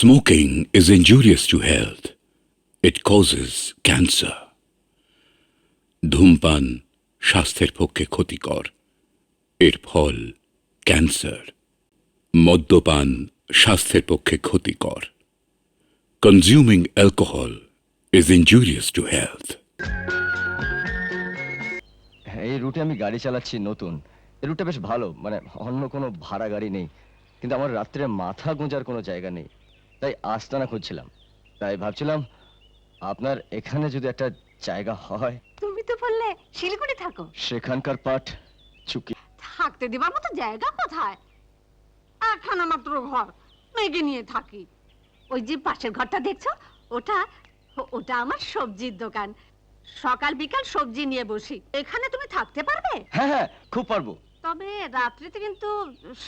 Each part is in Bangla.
Smoking is injurious to health. It causes cancer. ধূমপান স্বাস্থ্যের পক্ষে ক্ষতিকর। এর ফল ক্যান্সার। মদ্যপান স্বাস্থ্যের পক্ষে ক্ষতিকর। Consuming alcohol is injurious to health. এই রুটে আমি গাড়ি চালাচ্ছি নতুন। এই রুটটা বেশ ভালো, মানে অন্য কোনো ভাড়া গাড়ি নেই, কিন্তু আমার রাত্রে মাথা গোঁজার কোনো জায়গা নেই, তাই আস্তানা খুঁজছিলাম। তাই ভাবছিলাম আপনার এখানে যদি একটা জায়গা হয়। তুমি তো বললে শিলিগুড়ি থাকো। সেখানকার পাট চুকি থাকতে দেবার মতো জায়গা কোথায়? একখানা মাত্র ঘর, মেয়েকে নিয়ে থাকি। ওই যে পাশের ঘরটা দেখছো, ওটা ওটা আমার সবজির দোকান। সকাল বিকাল সবজি নিয়ে বসি। এখানে তুমি থাকতে পারবে? হ্যাঁ হ্যাঁ, খুব পারবো। তবে রাত্রিতে কিন্তু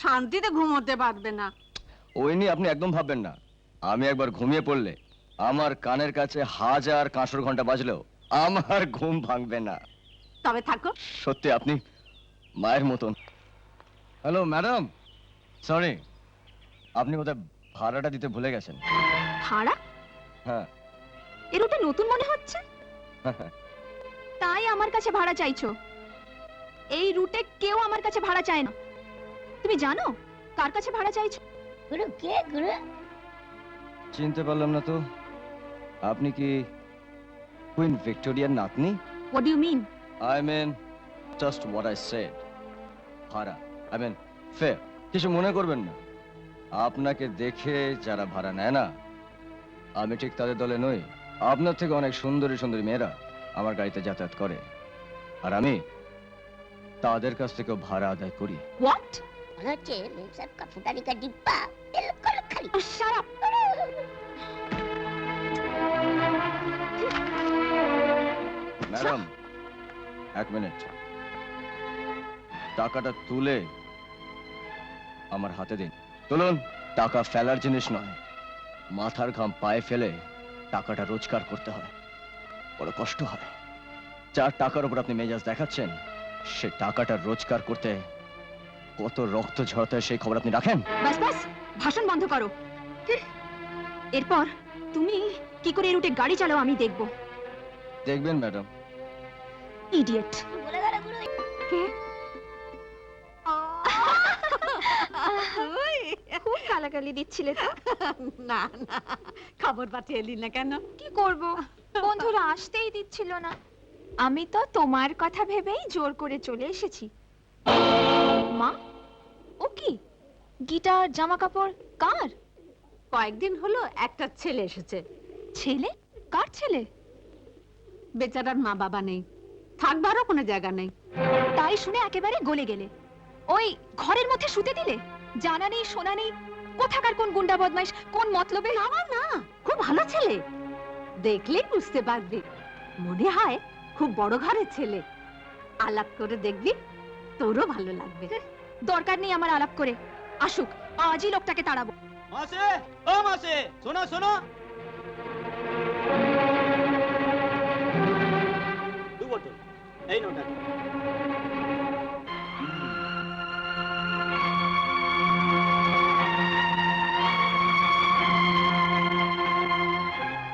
শান্তিতে ঘুমোতে পারবে না। ওই নিয়ে আপনি একদম ভাববেন না। আমি একবার ঘুমিয়ে পড়লে আমার কানের কাছে 1000 কাঁসর ঘন্টা বাজলেও আমার ঘুম ভাঙবে না। তবে থাকো। সত্যি আপনি মায়ের মতন। হ্যালো ম্যাডাম, সরি, আপনি বোধহয় ভাড়াটা দিতে ভুলে গেছেন। ভাড়া? হ্যাঁ। এর ওটা নতুন মনে হচ্ছে। তাই আমার কাছে ভাড়া চাইছো? এই রুটে কেউ আমার কাছে ভাড়া চায় না। তুমি জানো কার কাছে ভাড়া চাইছো? গুরু কে গুরু? চিনতে পারলাম না তো। আপনি কি কুইন ভিক্টোরিয়ার নাতনি? What do you mean? I mean just what I said. ভাড়া, I mean fair. কিছু মনে করবেন না। আপনাকে দেখে যারা ভাড়া নেয় না, আমি ঠিক তাদের দলে নই। আপনার থেকে অনেক সুন্দরী সুন্দরী মেয়েরা আমার গাড়িতে যাতায়াত করে, আর আমি তাদের কাছ থেকে ভাড়া আদায় করি। What? মনে হচ্ছে মেম সাহেব কা ফুটানি কা ডিব্বা বিলকুল খালি। Shut up. ম্যাডাম, এক মিনিট। টাকাটা তুলে আমার হাতে দিন। তুলুন। টাকা ফেলার জিনিস নয়। মাথার ঘাম পায়ে ফেলে টাকাটা রোজগার করতে হয়, বড় কষ্ট হয়। যার টাকার উপর আপনি মেজাজ দেখাচ্ছেন, সে টাকাটা রোজগার করতে কত রক্ত ঝরাতে হয় সেই খবর আপনি রাখেন? বাস বাস, ভাষণ বন্ধ করো। এরপর তুমি কি করে এই রুটে গাড়ি চালাও আমি দেখব। দেখবেন ম্যাডাম। ইডিয়েট। বলে গেল গুরু। কে? খুব গালাগালি দিচ্ছিলে তো। না না, খবর পাঠিয়ে এলি না কেন? কি করব, বন্ধুরা আসতেই দিচ্ছিল না। আমি তো তোমার কথা ভেবেই জোর করে চলে এসেছি। মা, ও কি গিটার জামা কাপড় কার? কয়েকদিন হলো একটা ছেলে এসেছে। ছেলে? কার ছেলে? বেচারার মা বাবা নেই, থাকবারও কোনো জায়গা নেই। তাই শুনে একেবারে গলে গেলে। ওই ঘরের মধ্যে শুতে দিলে? জানা নেই শোনা নেই, কোথাকার কোন গুন্ডা বদমাইশ, কোন মতলবে। না না, খুব ভালো ছেলে, দেখলেই বুঝতে পারবি। মনে হয় খুব বড় ঘরের ছেলে। আলাপ করে দেখবি, তোরও ভালো লাগবে। দরকার নেই আমার আলাপ করে, আসুক, আজই লোকটাকে তাড়াবো। মাসে, ও মাসে, শোনো শোনো। 2 বোতল, এই নোটা।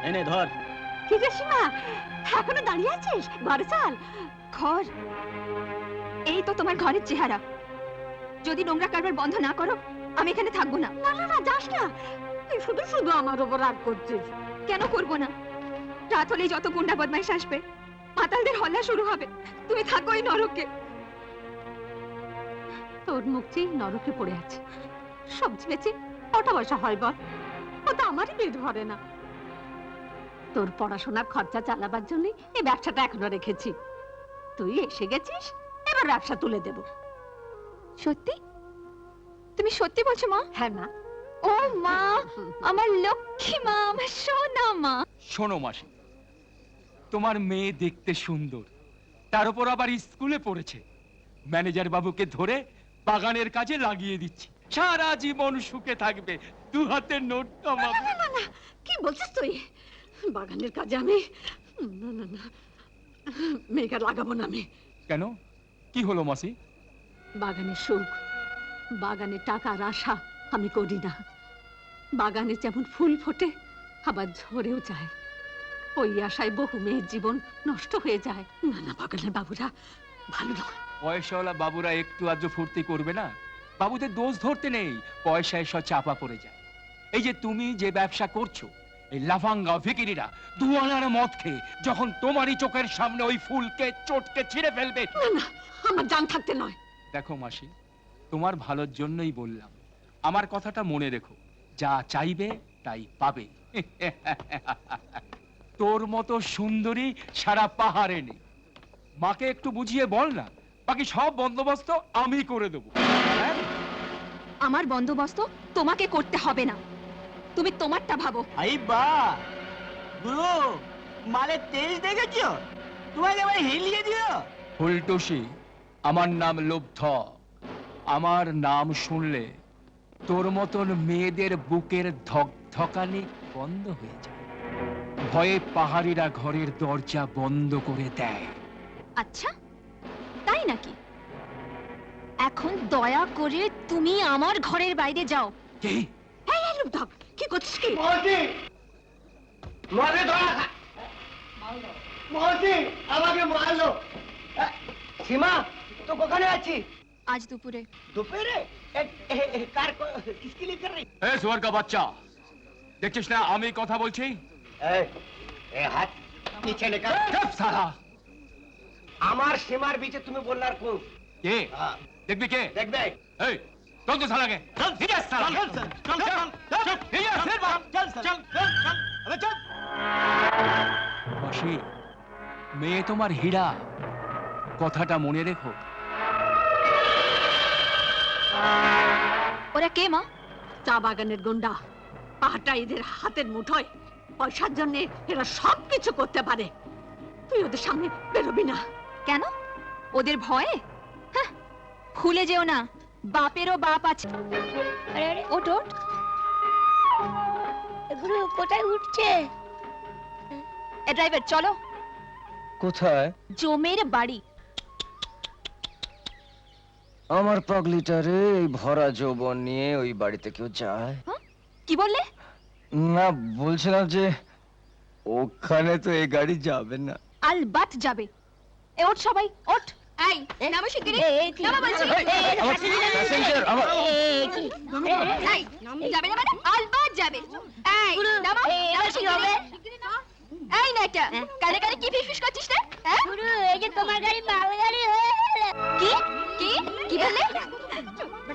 এনে ধর। কি রে সীমা, এখনো দাঁড়িয়ে আছিস? ঘরে চল। ঘর? এই তো তোমার ঘরের চেহারা। যদি নোংরা কারবার বন্ধ না করো, আমি এখানে থাকবো না। না না না, যাস না। তুই শুধু শুধু আমার উপর রাগ করছিস। কেন করবো না? রাত হলেই যত গুন্ডা বদমাইশ আসবে, মাতালদের হল্লা শুরু হবে। তুমি থাকো এই নরকে। তোর মুখ চেয়ে নরকে পড়ে আছে। সবজি বেচে কটা পয়সা হয় বল? ও তো আমারই পেট ভরে না। তোর পড়াশোনার খরচা চালাবার জন্য এই ব্যবসাটা এখনো রেখেছি। তুই এসে গেছিস, এবার ব্যবসা তুলে দেব। সত্যি? তুমি সত্যি বলছো মা? হ্যাঁ মা। ও মা, আমার লক্ষ্মী মা, আমার সোনা মা। শোনো মাসি, তোমার মেয়ে দেখতে সুন্দর, তার উপর আবার স্কুলে পড়েছে। ম্যানেজার বাবুকে ধরে বাগানের কাজে লাগিয়ে দিচ্ছি, সারা জীবন সুখে থাকবে, 2 হাতের নোট কামাবে। না না না, কি বলছিস তুই? বাগানের কাজে আমি? না না না, মেয়েকে লাগাবো না আমি। কেন, কি হলো মাসি? বাগানের সুখ, বাগানের টাকার আশা আমি করি না। বাগানে যেমন ফুল ফোটে আবার ঝরেও যায়, ওই আশায় বহু মেয়ের জীবন নষ্ট হয়ে যায়। না না, বাগানের বাবুরা ভালো নয়। পয়সাওয়ালা বাবুরা একটু আধ ফুর্তি করবে না? বাবুদের দোষ ধরতে নেই, পয়সা এসব চাপা পড়ে যায়। এই যে তুমি যে ব্যবসা করছো, এই লাফাঙ্গা ভিকিরিরা দুয়ানার মদ খেয়ে যখন তোমারই চোখের সামনে ওই ফুলকে চটকে ছিঁড়ে ফেলবে। না না, আমার জান থাকতে নয়। দেখো মাসি, তোমার ভালোর জন্যই বললাম, আমার কথাটা মনে রেখো, যা চাইবে তাই পাবে। তোর মতো সুন্দরী সারা পাহাড়ে নেই। মাকে একটু বুঝিয়ে বল না, বাকি সব বন্দোবস্ত আমি করে দেবো। হ্যাঁ? আমার বন্দোবস্ত তোমাকে করতে হবে না, তুমি তোমারটা ভাবো। আই বা গুরু, মালে তেজ দেখেছো? তোমাকে এবার হিলিয়ে দিও। ফুলটুসি, আমার নাম লুব্ধ। আমার নাম শুনলে তোর মতন মেয়েদের বুকের ধকধকানি বন্ধ হয়ে যায়। ভয়ে পাহাড়িরা ঘরের দরজা বন্ধ করে দেয়। আচ্ছা, তাই নাকি? এখন দয়া করে তুমি আমার ঘরের বাইরে যাও। কি? এই লুব্ধক, কি করছিস কি? মারে ধরা মহসি আমাকে মারলো। সীমা, তো কোখানে আছি? আজ দুপুরে दोपहर कार किसके लिए कर रही? এ সুয়ার কা বাচ্চা, দেখছিস না আমি কথা বলছি? हाथ नीचे निकाल। চুপ সালা। আমার সীমার বিচে তুমি বললার কোন? কে দেখবি? কে দেখবে? এই চল তো সালাকে। চল ঠিক আছে সালা। চল চল চল চল চুপ, ঠিক আছে, চল চল চল চল আবে চল। মাসি, মেয়ে তোমার হীরা, কথাটা মনে রেখো। ওরা কে মা? চা বাগানের গুন্ডা, পাহাড়টা এদের হাতের মুঠোয়। পয়সার জন্য এরা সবকিছু করতে পারে। তুই ওদের সামনে বেরোবি না। কেন? ওদের ভয়ে? হ্যাঁ, ভুলে যেও না, বাপেরও বাপ আছে। আরে আরে, ওঠ ওঠ। গুরু কোথায় উঠছে? এ ড্রাইভার, চলো। কোথায়? জমের বাড়ি। আমার পাগলিটারে এই ভরা যৌবন নিয়ে ওই বাড়িতে কেউ যায়? কি বললে? না, বলছিলাম যে ওখানে তো এই গাড়ি যাবে না। আলবাত যাবে। এ ওঠ সবাই, ওঠ। এই নামো শিগগিরই। নামো বলছি। আমার প্যাসেঞ্জার, আমার এই যাবে না মানে? আলবাত যাবে। এই নামো, নামো শিগগিরই। এই নাটা, কানে কানে কি ফিসফিস করছিস রে? হ্যাঁ? গুরু, এই যে তোমার গাড়ি মাল গাড়ি হয়ে গেল। কি? কি? কি বললে?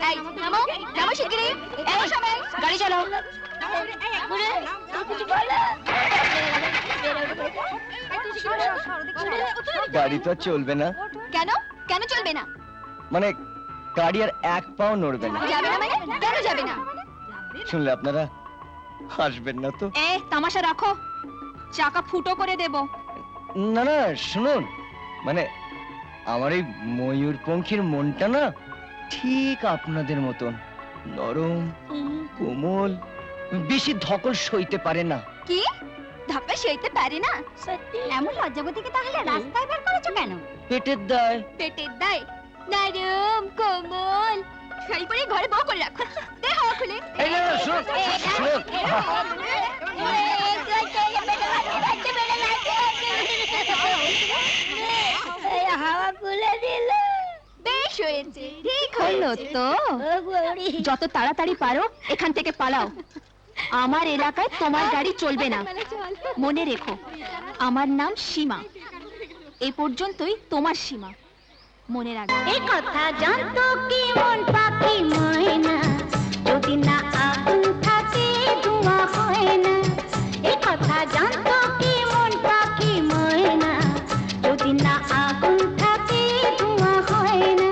এই নামো, নামো শিগগিরই। এই সবাই গাড়ি চালাও। গুরু, তুমি কিছু বলো। গাড়ি তো আর চলবে না। কেন? কেন চলবে না? মানে গাড়ি আর এক পাও নড়বে না। যাবে না মানে? কেন যাবে না? শুনলে আপনারা হাসবেন না তো? এ তামাশা রাখো, চাকা ফুটো করে দেব। না না, শুনুন, মানে আমার এই ময়ূরপঙ্খীর মনটা না ঠিক আপনাদের মতন নরম, কোমল, বেশি ধকল সইতে পারে না। কি? ধাপ্পা সইতে পারে না? সত্যি? এমন লজ্জাবতীকে তাহলে রাস্তায় বের করেছো কেন? পেটের দায়। পেটের দায়? নরম কোমল শাড়ি পরে ঘরে বউ করে রাখো। দে হাওয়া খুলে। এই না, না, শুনুন, শুনুন। হাওয়া খুলে দিল। বেশ হয়েছে, ঠিক হলো তো। ও গৌরী, যত তাড়াতাড়ি পারো এখান থেকে পালাও। আমার এলাকায় তোমার গাড়ি চলবে না, মনে রেখো। আমার নাম সীমা, এই পর্যন্তই তোমার সীমা, মনে রাখবে। এই কথা জানতো কি মন পাখি ময়না, যদি না আগুন থাকে ধোঁয়া হয় না। এই কথা জানতো কি মন পাখি ময়না, যদি না আগুন থাকে ধোঁয়া হয় না।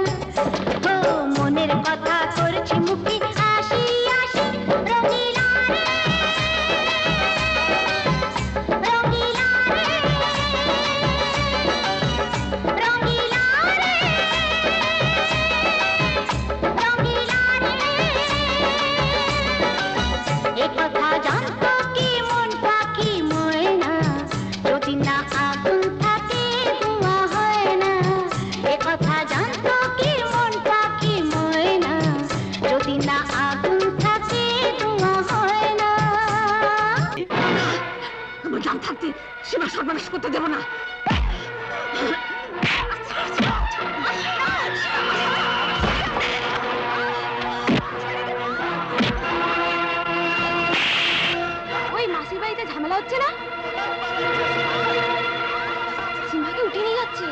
ও মনের কথা করছি মুখে আসি আসি, রঙিলা রে, রঙিলা রে, রঙিলা রে, রঙিলা রে। এ কথা জানতো কি কোনো জান থাকতে সীমা সর্বনাশ করতে দেবো না। ওই মাসির বাড়িতে ঝামেলা হচ্ছে না? সীমাকে উঠে নিয়ে যাচ্ছে।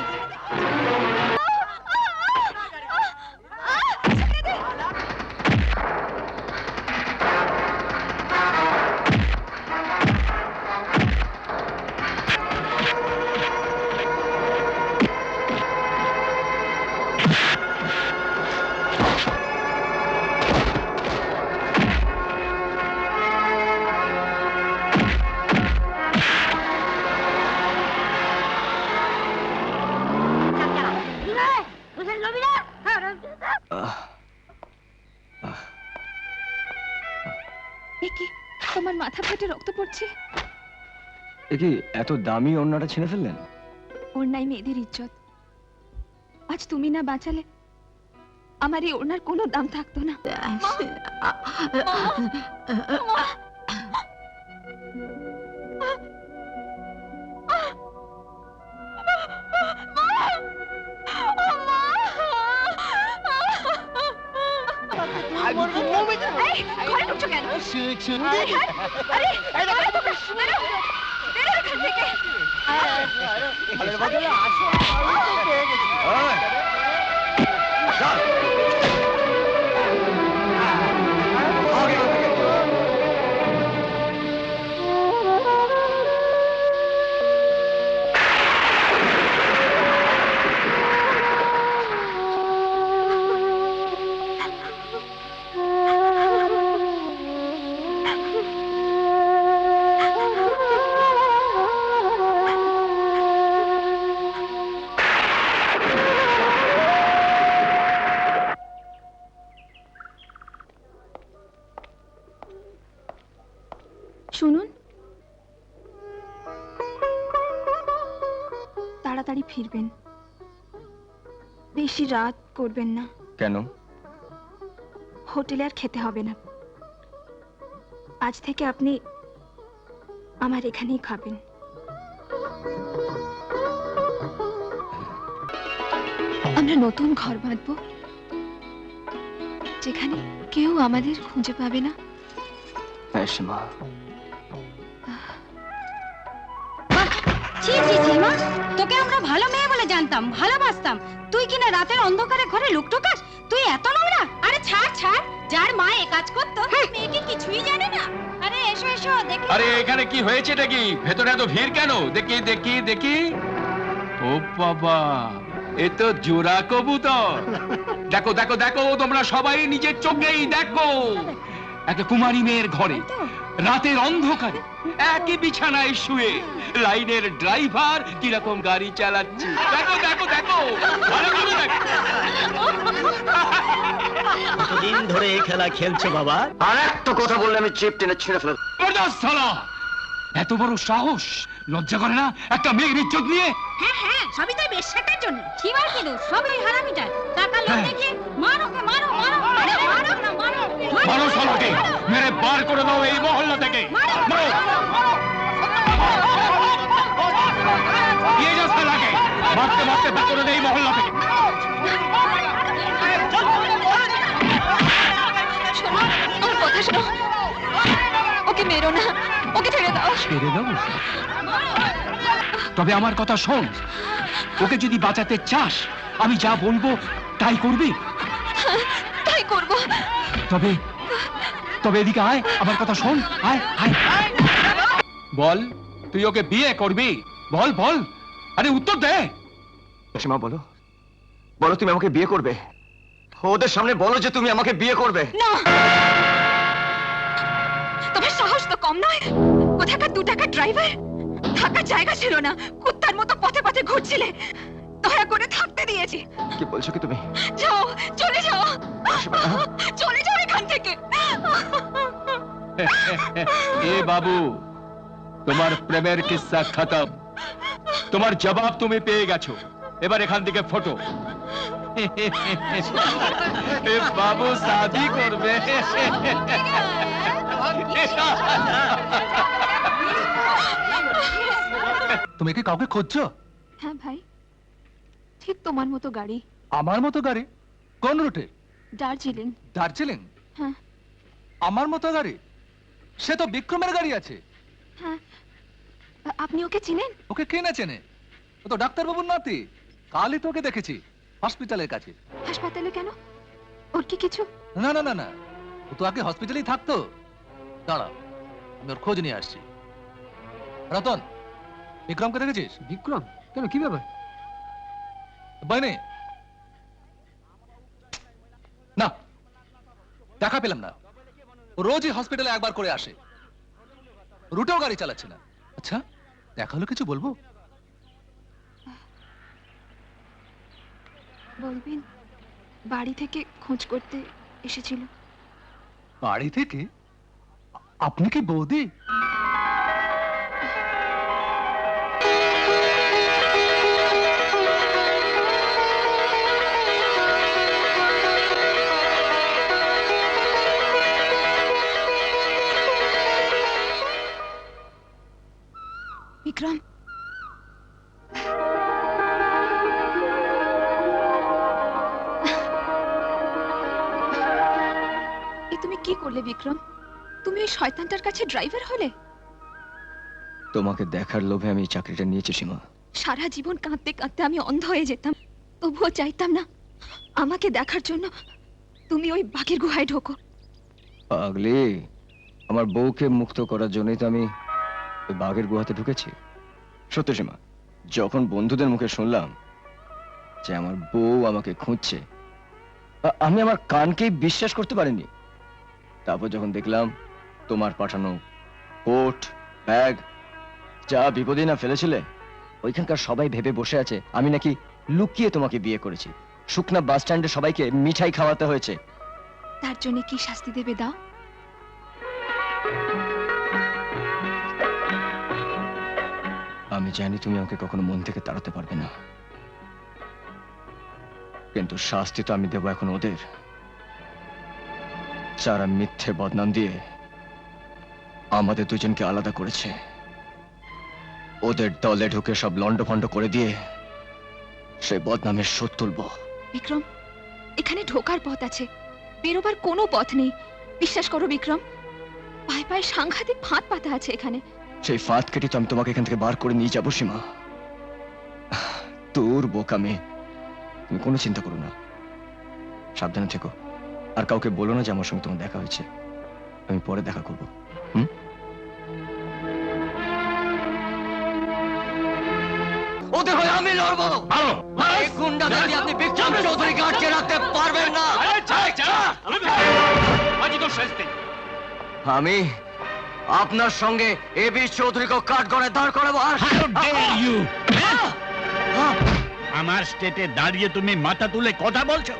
একি তোমার মাথা ফাটে রক্ত পড়ছে। এ কি এত দামি ওড়নাটা ছিঁড়ে ফেললেন? ওর নাই মেয়েদের ইজ্জত। আজ তুমি না বাঁচালে আমার এই ওড়নার কোনো দাম থাকতো না। এই, ঘরে ঢুকছো কেন? আরে, আরে, বেরো, বেরো, বেরো এখান থেকে। শুনুন, তাড়াতাড়ি ফিরবেন, বেশি রাত করবেন না। কেন? হোটেলে আর খেতে হবে না। আজ থেকে আপনি আমার এখানেই খাবেন। আমরা নতুন ঘর বাঁধবো, যেখানে কেউ আমাদের খুঁজে পাবে না। হ্যাঁ সীমা, ছি ছি ছি মা, তোকে আমরা ভালো মেয়ে বলে জানতাম, ভালোবাসতাম। তুই কিনা রাতের অন্ধকারে ঘরে লুক ঢোকাস? তুই এত নোংরা! আরে ছাড় ছাড়, যার মা এ কাজ করতো মেয়েটি কিছুই জানে না। আরে এসো এসো দেখি। আরে এখানে কি হয়েছে নাকি? ভেতরে এত ভিড় কেন? দেখি দেখি দেখি। ও বাবা, এ তো জোড়া কবুতর। দেখো দেখো দেখো, তোমরা সবাই নিজের চোখেই দেখো। একটা কুমারী মেয়ের ঘরে রাতের অন্ধকারে একই বিছানায় শুয়ে লাইনের ড্রাইভার কিরকম গাড়ি চালাচ্ছে। দেখো দেখো দেখো, ভালো করে দেখো। কতদিন ধরে এই খেলা খেলছো বাবা? আর একটা কথা বললে আমি চিপ টেনে ছিঁড়ে ফেলব। বরদাস্ত শালা! এত বড় সাহস! লজ্জা করে না একটা মেয়ের ইজ্জত নিয়ে? হ্যাঁ হ্যাঁ, সবই তাই বেশ্যাটার জন্য। সীমার কি দোষ? সবই হারামিটার। টাকা লোক হ্যাঁ। দেখে মারো কে মারো মারো মারো মারো না মারো। মারো শালাকে, মেরে বার করে দাও এই মহল্লা থেকে। মারো! নিয়ে যাও শালাকে, মারতে মারতে বার করে দেয় এই মহল্লা থেকে। শোনো, আমার কথা শোনো, ওকে মেরো না, ওকে ছেড়ে দাও। ছেড়ে দাও? তবে আমার কথা শোন, ওকে যদি বাঁচাতে চাস আমি যা বলবো তাই করবি। তাই করবো। তবে তবে এদিকে আয়, আমার কথা শোন, আয় আয়। বল, তুই ওকে বিয়ে করবি? বল বল, আরে উত্তর দে। সীমা বলো, বলো তুমি আমাকে বিয়ে করবে? ওদের সামনে বলো যে তুমি আমাকে বিয়ে করবে। না, তোমার সাহস তো কম নয়। কোথাকার 2 টাকার ড্রাইভার, থাকার জায়গা ছিল না, কুত্তার মতো পথে পথে ঘুরছিলে, দয়া করে থাকতে দিয়েছি। কি বলছো কি তুমি? যাও, চলে যাও, চলে যাও এখান থেকে। এ বাবু, তোমার প্রেমের কিস্সা খতম। তোমার জবাব তুমি পেয়ে গেছো, এবার এখান থেকে ফটো। এ বাবু শাদি করবে। তুমি কি কাউকে খুঁজছো? হ্যাঁ ভাই, ঠিক তোমার মতো গাড়ি, আমার মতো গাড়ি? কোন রুটে? দার্জিলিং। দার্জিলিং? হ্যাঁ আমার মতো গাড়ি? সে তো বিক্রমের গাড়ি আছে। হ্যাঁ, আপনি ওকে চিনেন? ওকে কে না চেনে? ও তো ডাক্তারবাবুর নাতি। কালই তোকে দেখেছি হসপিটালের কাছে। হাসপাতালে কেন? ওর কি কিছু? না না না না, ও তো আগে হসপিটালেই থাকতো। দাঁড়া, আমি ওর খোঁজ নিয়ে আসছি। রতন, বিক্রমকে দেখেছিস? বিক্রম কেন, কি ব্যাপার? বাইনে না, দেখা পেলাম না। ও রোজই হসপিটালে একবার করে আসে, রুটেও গাড়ি চালাচ্ছে না। আচ্ছা, দেখা হলো কিছু বলবো? বলবেন, বাড়ি থেকে খোঁজ করতে এসেছিল। বাড়ি থেকে? আপনি কি বৌদি? বিক্রম, এ তুমি কি করলে বিক্রম? তুমি ওই শয়তানটার কাছে ড্রাইভার হলে? তোমাকে দেখার লোভে আমি এই চাকরিটা নিয়েছি সীমা। সারা জীবন কাঁদতে কাঁদতে আমি অন্ধ হয়ে যেতাম, তবুও চাইতাম না আমাকে দেখার জন্য তুমি ওই বাঘের গুহায় ঢোকো। পাগলি, আমার বউকে মুক্ত করার জন্যই তো আমি ওই বাঘের গুহাতে ঢুকেছি। সত্য সীমা, যখন বন্ধুদের মুখে শুনলাম যে আমার বউ আমাকে খুঁজছে, আমি আমার কানকেই বিশ্বাস করতে পারিনি। তারপর যখন দেখলাম তোমার পাঠানো কোট, ব্যাগ, যা বিপদে না ফেলেছিলে, ওইখানকার সবাই ভেবে বসে আছে আমি নাকি লুকিয়ে তোমাকে বিয়ে করেছি। শুকনা বাস স্ট্যান্ডে সবাইকে মিঠাই খাওয়াতে হয়েছে। তার জন্য কি শাস্তি দেবে দাও? আমি জানি তুমি আমাকে কখনো মন থেকে তাড়াতে পারবে না, কিন্তু শাস্তি তো আমি দেবো এখন ওদের, যারা মিথ্যে বদনাম দিয়ে আমাদের দুজনকে আলাদা করেছে। ওদের দলে ঢুকে সব লন্ডভন্ড করে দিয়ে সেই বদনামের শোধ তুলবো। বিক্রম, এখানে ঢোকার পথ আছে, বেরোবার কোনো পথ নেই। বিশ্বাস করো বিক্রম, পায়ে পায়ে সাংঘাতিক ফাঁদ পাতা আছে এখানে। সেই ফাঁদ কেটে তো আমি তোমাকে এখান থেকে বার করে নিয়ে যাবো সীমা। তোর বোকা মেয়ে, তুমি কোনো চিন্তা করো না, সাবধানে থেকো। আর কাউকে বলো না যে আমার সঙ্গে তোমার দেখা হয়েছে। আমি পরে দেখা করবো। ওদের হয়ে আমি লড়বো। এই গুন্ডাদের আপনি বিক্রম চৌধুরীকে আটকে রাখতে পারবেন না। আমি আপনার সঙ্গে এবি চৌধুরীকে কাঠগড়ায় দাঁড় করাবো। আর আমার স্টেটে দাঁড়িয়ে তুমি মাথা তুলে কথা বলছো?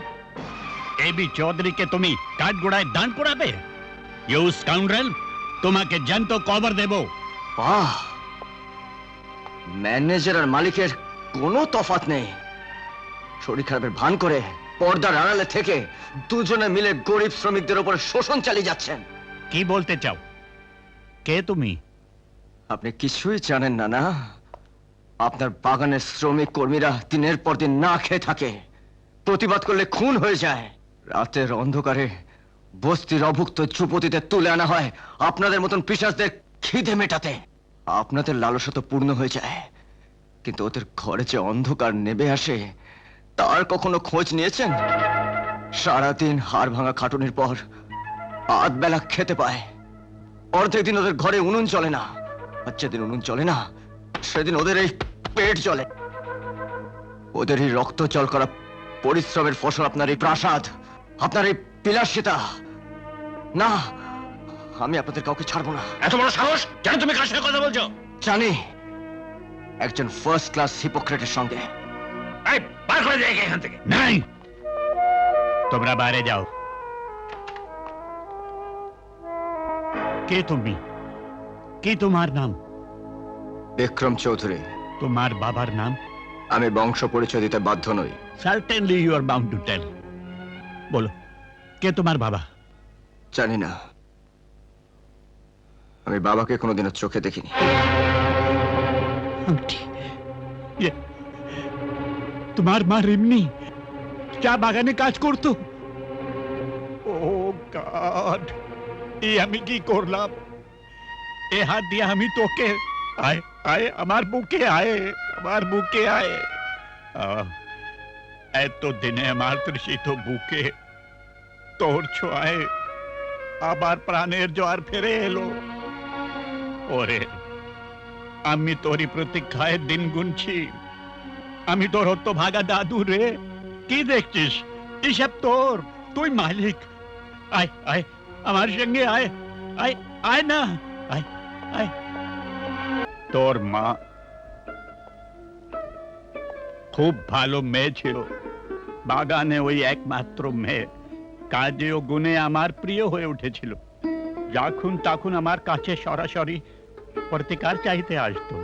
এবি চৌধুরীকে তুমি কাঠগোড়ায় দান করাবে? ইউ স্কাউন্ডারেল, তোমাকে জ্যান্ত কবর দেব। বাহ, ম্যানেজার আর মালিকের কোনো তফাৎ নেই। শরীর খারাপের ভান করে পর্দার আড়ালে থেকে দুজনে মিলে গরিব শ্রমিকদের উপর শোষণ চালিয়ে যাচ্ছেন। কি বলতে চাও? কে তুমি? আপনি কিছুই জানেন না না? আপনার বাগানের শ্রমিক কর্মীরা দিনের পর দিন না খেয়ে থাকে, প্রতিবাদ করলে খুন হয়ে যায়। রাতের অন্ধকারে বস্তির অভুক্ত যুবতীদের তুলে আনা হয় আপনাদের মতন পিশাচদের খিদে মেটাতে। আপনাদের লালসা তো পূর্ণ হয়ে যায়, কিন্তু ওদের ঘরে যে অন্ধকার নেমে আসে তার কখনো খোঁজ নিয়েছেন? সারাদিন হাড় ভাঙা খাটুনির পর আধ বেলা খেতে পায়, অর্ধেক দিন ওদের ঘরে উনুন চলে না। আর যেদিন উনুন চলে না, সেদিন ওদের এই পেট চলে। ওদের এই রক্ত জল করা পরিশ্রমের ফসল আপনার এই প্রাসাদ, আপনার এই বিলাসিতা। না, আমি আপনাদের কাউকে ছাড়বো না। এত বড় সাহস! কেন তুমি কার সঙ্গে কথা বলছো? জানি, একজন ফার্স্ট ক্লাস হিপোক্রেটের সঙ্গে। এই, বার করে দে একে এখান থেকে। নাই, তোমরা বাইরে যাও। কে তুমি? কি তোমার নাম? বিক্রম চৌধুরী। তোমার বাবার নাম? আমি বংশ পরিচয় দিতে বাধ্য নই। Certainly you are bound to tell. বলো, কে তোমার বাবা? জানি না, আমি বাবাকে কোনোদিনও চোখে দেখিনি। আংটি তোমার মা রিমনি চা বাগানে কাজ করতো। ও গড, আমি কি করলাম? এ হাত দিয়ে আমি তোকে আয় আয় আমার বুকে আয়, আমার বুকে আয়। এত দিনে আমার তৃষিত বুকে তোর ছোঁয়ায় আবার প্রাণের জোয়ার ফিরে এলো। ওরে, আমি তোরই প্রতীক্ষায় দিন গুনছি। আমি তোর হতভাগা দাদু রে। কি দেখছিস? এসব তোর, তুই মালিক। আয় আয় আমার সঙ্গে আয়, আয় আয় না, আয় আয়। তোর মা খুব ভালো মেয়ে ছিল, বাগানে ওই একমাত্র মেয়ে। কাজে ও গুণে আমার প্রিয় হয়ে উঠেছিল। যখন তখন আমার কাছে সরাসরি প্রতিকার চাইতে আসতো,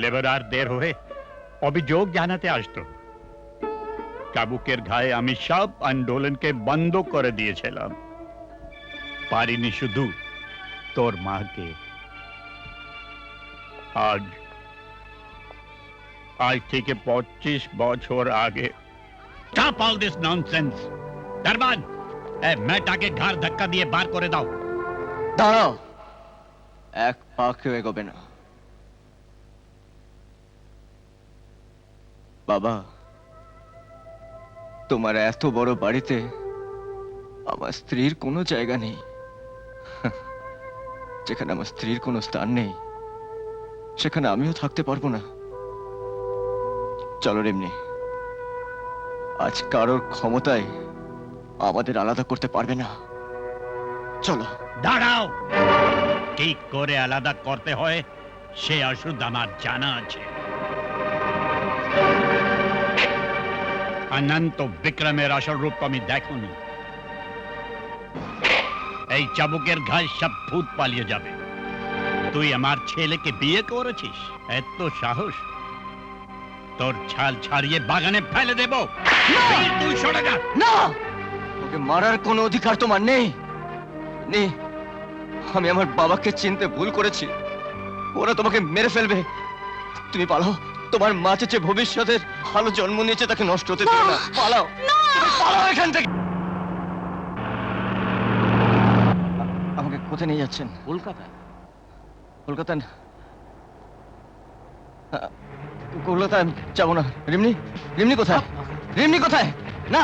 লেবারদের হয়ে অভিযোগ জানাতে আসতো। চাবুকের ঘায়ে আমি সব আন্দোলনকে বন্ধ করে দিয়েছিলাম। পারিনি শুধু তোর মাকে। আজ থেকে 25 বছর আগে। Stop all this nonsense! দরবান, মেয়েটাকে ঘাড় ধাক্কা দিয়ে বার করে দাও। দাঁড়াও, এক পা কেউ এগোবে না। বাবা, তোমার এত বড় বাড়িতে আমার স্ত্রীর কোনো জায়গা নেই। যেখানে আমার স্ত্রীর কোনো স্থান নেই, সেখানে আমিও থাকতে পারবো না। চলো রিমনি, আজ কারোর ক্ষমতায় আমাদের আলাদা করতে পারবে না। চলো। দাঁড়াও, কি করে আলাদা করতে হয় সে ওষুধ আমার জানা আছে। অনন্ত বিক্রমের আসল রূপ আমি দেখুনি। এই চাবুকের ঘায়ে সব ভূত পালিয়ে যাবে। তুই আমার ছেলেকে বিয়ে করেছিস? এত সাহস! তোর ছাল ছাড়িয়ে বাগানে ফেলে দেব। তুই সরে যা। না, ওকে মারার কোনো অধিকার তোমার নেই। নেই। আমি আমার বাবাকে চিনতে ভুল করেছি। ওরা তোমাকে মেরে ফেলবে। তুমি পালাও। তোমার মা চেয়ে ভবিষ্যতের ভালো জন্ম নিয়েছে, তাকে নষ্ট হতে দিও না। পালাও, তুমি পালাও এখান থেকে। আমাকে কোথায় নিয়ে যাচ্ছেন? কলকাতা। কলকাতা? কলকাতায় যাবো না। রিমনি, রিমনি কোথায়? রিমনি কোথায়? না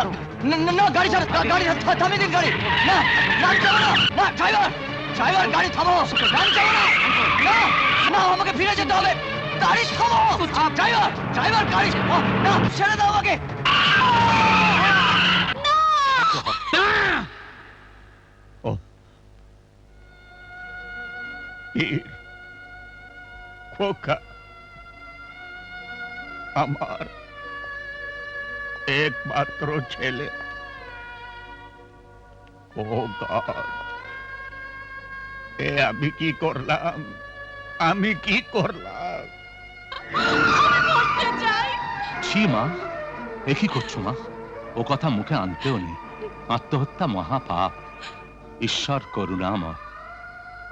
না, না, গাড়ি ছাড়ো, গাড়ি থামিয়ে দিন। গাড়ি না, না যাবো না। না, ড্রাইভার, ড্রাইভার গাড়ি থামো। গাড়ি যাবো না। না না, আমাকে ফিরে যেতে হবে। গাড়ি থামো। ড্রাইভার, ড্রাইভার গাড়ি না, ছেড়ে দাও আমাকে। ও খোকা, আমার একমাত্র ছেলে। ও গড, আমি কি করলাম? আমি কি করলাম? ছি মা, এ কি করছো মা? ও কথা মুখে আনতেও নেই। আত্মহত্যা মহাপাপ, ঈশ্বর করুণাময়।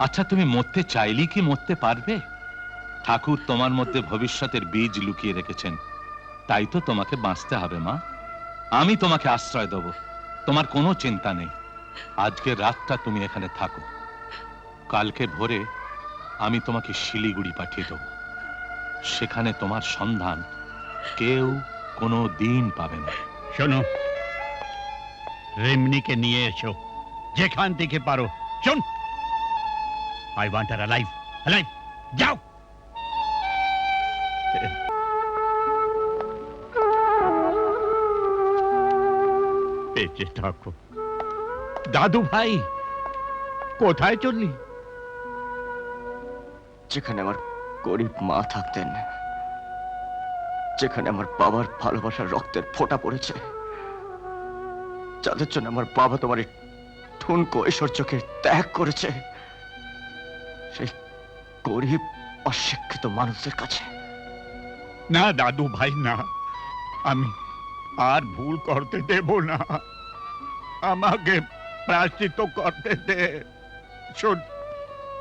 আচ্ছা, তুমি মরতে চাইলে কি মরতে পারবে? ঠাকুর তোমার মধ্যে ভবিষ্যতের বীজ লুকিয়ে রেখেছেন, তাই তো তোমাকে বাঁচতে হবে মা। আমি তোমাকে আশ্রয় দেব, তোমার কোনো চিন্তা নেই। আজকে রাতটা তুমি এখানে থাকো, কালকে ভোরে আমি তোমাকে শিলিগুড়ি পাঠিয়ে দেব। সেখানে তোমার সন্ধান কেউ কোনো দিন পাবে না। শোনো, রিমনিকে নিয়ে এসো যেখান থেকে পারো। শোন, I want her alive, alive. যাও। বেঁচে থাকো। দাদু ভাই, কোথায় চললি? যেখানে আমার গরিব মা থাকতেন, যেখানে আমার বাবার ভালোবাসার রক্তের ফোঁটা পড়েছে, যাদের জন্য আমার বাবা তোমার এই ঠুনকো ঐশ্বর্যকে ত্যাগ করেছে, সেই গরিব অশিক্ষিত মানুষদের কাছে। না দাদু ভাই, না, আমি আর ভুল করতে দেব না। আমাকে প্রায়শ্চিত্ত করতে দে। শোন,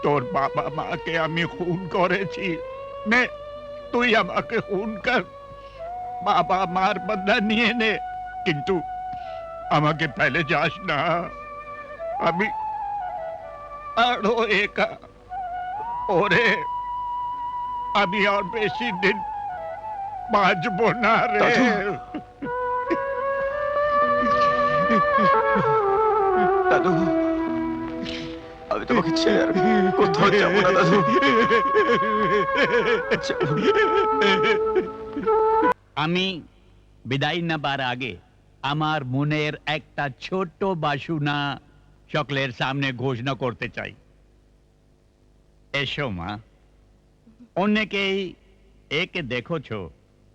তোর বাবা মাকে আমি খুন করেছি। নে তুই আমাকে খুন কর, বাবা মার বদলা নিয়ে নে, কিন্তু আমাকে ফেলে যাস না। আমি আরো একা। ওরে, আমি আর বেশি দিন বাঁচবো না রে। দাদু, আমি তোমাকে ছেড়ে আর কোথাও যাবো না দাদু। আমি বিদায় নেবার আগে আমার মনের একটা ছোট্ট বাসনা সকলের সামনে ঘোষণা করতে চাই। এসো মা। অনেকেই একে দেখেছো,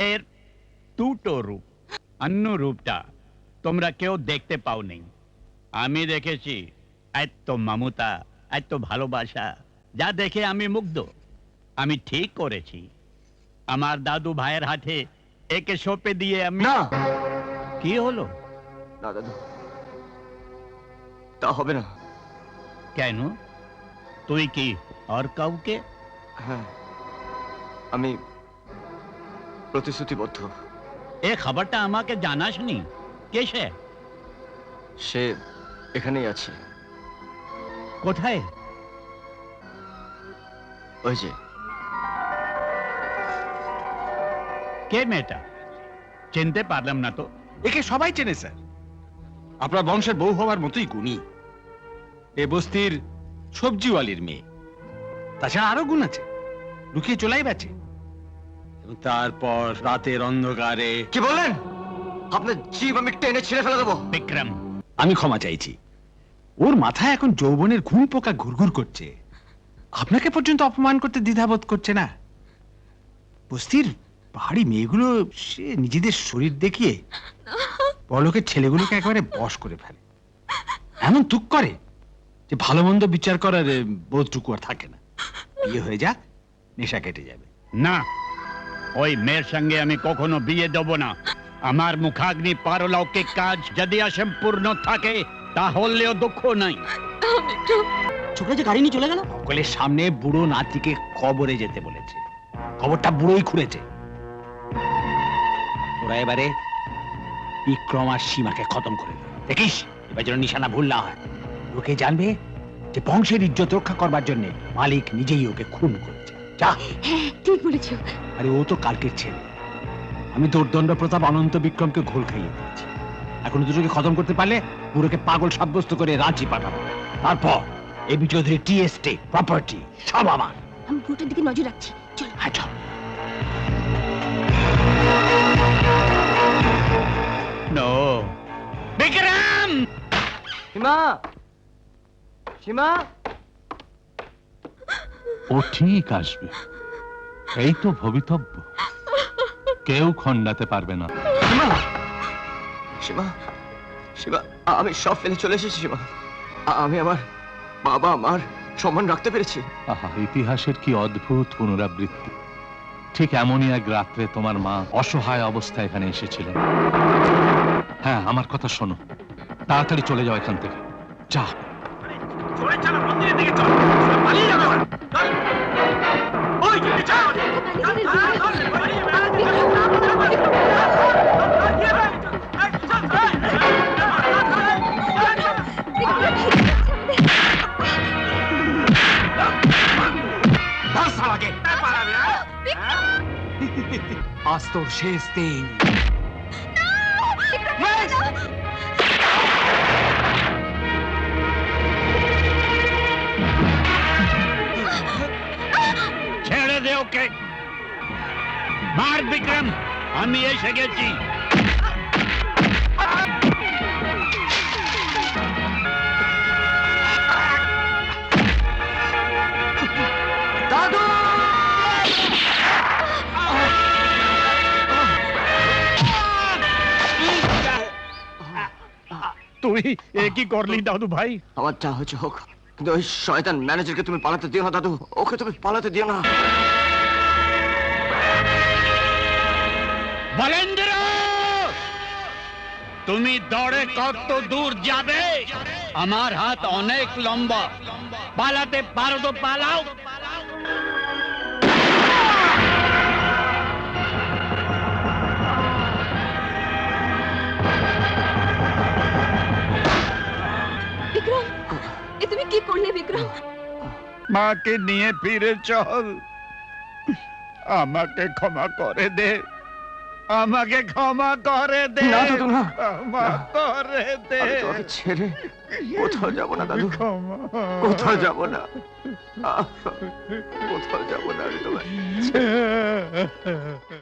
এর দুটো রূপ। অন্য রূপটা তোমরা কেউ দেখতে পাওনি। আমি দেখেছি এত মমতা, এত ভালোবাসা, যা দেখে আমি মুগ্ধ। আমি ঠিক করেছি, আমার দাদু ভাইয়ের হাতে একে সঁপে দিয়ে আমি। না, কি হলো? না দাদু, তা হবে না। কেন? তুই কি আর কাউকে? হ্যাঁ, আমি প্রতিশ্রুতিবদ্ধ। এ খবরটা আমাকে জানাসনি? কে সে? সে এখানেই আছে। কোথায়? ওই যে। কে মেয়েটা? চিনতে পারলাম না তো। একে সবাই চেনে স্যার, আপনার বংশের বউ হওয়ার মতোই গুণী। এ বস্তির সবজিওয়ালির মেয়ে। তাছাড়া আরো গুণ আছে, লুকিয়ে চলাই বেছে। এবং তারপর রাতের অন্ধকারে। কি বললেন? আপনার জীব আমি টেনে ছিঁড়ে ফেলে দেবো। বিক্রম, আমি ক্ষমা চাইছি। ওর মাথায় এখন যৌবনের ঘুম পোকা ঘুরঘুর করছে। আপনাকে পর্যন্ত অপমান করতে দ্বিধাবোধ করছে না। বস্তির পাহাড়ি মেয়েগুলো সে নিজেদের শরীর দেখিয়ে বড়লোকের ছেলেগুলোকে একেবারে বশ করে ফেলে। এমন তুক করে যে ভালো মন্দ বিচার করার বোধটুকু আর থাকে না। বিয়ে হয়ে যাক, নেশা কেটে যাবে। না, ওই মেয়ের সঙ্গে আমি কখনো বিয়ে দেব না। আমার মুখাগ্নি পারলৌকিক কাজ যদি অসম্পূর্ণ থাকে তাহলেও দুঃখ নাই। ছোকরা যে গাড়ি নিয়ে চলে গেল। সকলের সামনে বুড়ো নাতিকে কবরে যেতে বলেছে। কবরটা বুড়োই খুঁড়েছে। ওরা এবারে বিক্রম আর সীমাকে খতম করে দেবে। দেখিস এবার যেন নিশানা ভুল না হয়। লোকে জানবে যে বংশের ইজ্জত রক্ষা করবার জন্য মালিক নিজেই ওকে খুন করেছে। যা। হ্যাঁ, ঠিক বলেছো। আরে ও তো কালকের ছেলে। আমি দোর্দণ্ড প্রতাপ অনন্ত বিক্রমকে ঘোল খাইয়ে দিয়েছি। এখন দুটোকে খতম করতে পারলে বুড়োকে পাগল সাব্যস্ত করে রাঁচি পাঠাবো। তারপর AB Chowdhury tea estate property সব আমার। আমি বুড়োটার দিকে নজর রাখছি। চল। হ্যাঁ চল। নো, বিক্রম! সীমা, সীমা। ও ঠিক আসবে, এই তো ভবিতব্য। কেউ খণ্ডাতে পারবে না। সীমা, সীমা, সীমা, আমি সব ফেলে চলে এসেছি সীমা। আমি আমার বাবা মার সম্মান রাখতে পেরেছি। আহা, ইতিহাসের কি অদ্ভুত পুনরাবৃত্তি। ঠিক এমনই এক রাত্রে তোমার মা অসহায় অবস্থায় এখানে এসেছিলেন। হ্যাঁ, আমার কথা শোনো, তাড়াতাড়ি চলে যাও এখান থেকে। যা। আজ তোর শেষ দিন। ছেড়ে দে ওকে। মার বিক্রম, আমি এসে গেছি। দাদু! তুই এ কি করলি দাদু ভাই? আমার যা হচ্ছে হোক, কিন্তু ওই শয়তান ম্যানেজারকে তুমি পালাতে দিও না দাদু। ওকে তুমি পালাতে দিও না। বলেন্দ্র, তুমি দৌড়ে কত দূর যাবে? আমার হাত অনেক লম্বা, পালাতে পারো তো পালাও। মাকে নিয়ে ফিরে চল। আমাকে ক্ষমা করে দে, আমাকে ক্ষমা করে দে, না দাদু, না। ক্ষমা করে দে। আমি তোমাকে ছেড়ে কোথাও যাব না দাদু, ক্ষমা। কোথাও যাব না, কোথাও যাব না আমি তোমায় ছেড়ে।